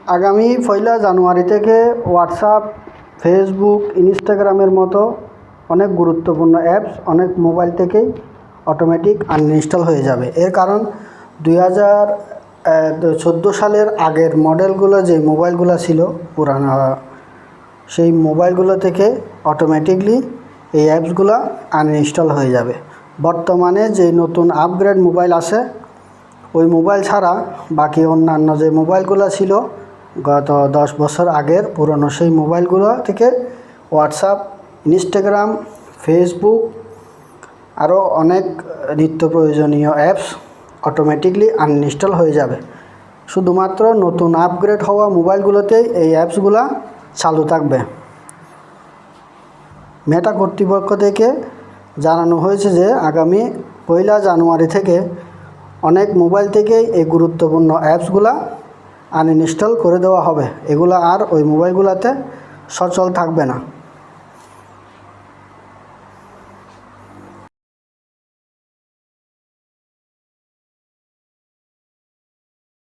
আগামী 1 জানুয়ারি থেকে WhatsApp, Facebook, ইনস্টাগ্রামের মতো অনেক গুরুত্বপূর্ণ অ্যাপস অনেক মোবাইল থেকেই অটোমেটিক আনইনস্টল হয়ে যাবে। এর কারণ 2014 সালের আগের মডেলগুলো যে মোবাইলগুলো ছিল পুরানো, সেই মোবাইলগুলো থেকে অটোমেটিকলি এই অ্যাপসগুলো আনইনস্টল হয়ে যাবে। বর্তমানে যে নতুন আপগ্রেড মোবাইল আছে ওই মোবাইল ছাড়া বাকি অন্যান্য যে মোবাইলগুলো ছিল গত 10 বছর আগের পুরনো সেই মোবাইলগুলো থেকে হোয়াটসঅ্যাপ, ইনস্টাগ্রাম, ফেসবুক আরও অনেক নিত্য প্রয়োজনীয় অ্যাপস অটোমেটিকলি আনইনস্টল হয়ে যাবে। শুধুমাত্র নতুন আপগ্রেড হওয়া মোবাইলগুলোতেই এই অ্যাপসগুলো চালু থাকবে। মেটা কর্তৃপক্ষ থেকে জানানো হয়েছে যে আগামী 1 জানুয়ারি থেকে অনেক মোবাইল থেকেই এই গুরুত্বপূর্ণ অ্যাপসগুলো আনইনস্টল করে দেওয়া হবে। এগুলো আর ওই মোবাইলগুলোতে সচল থাকবে না।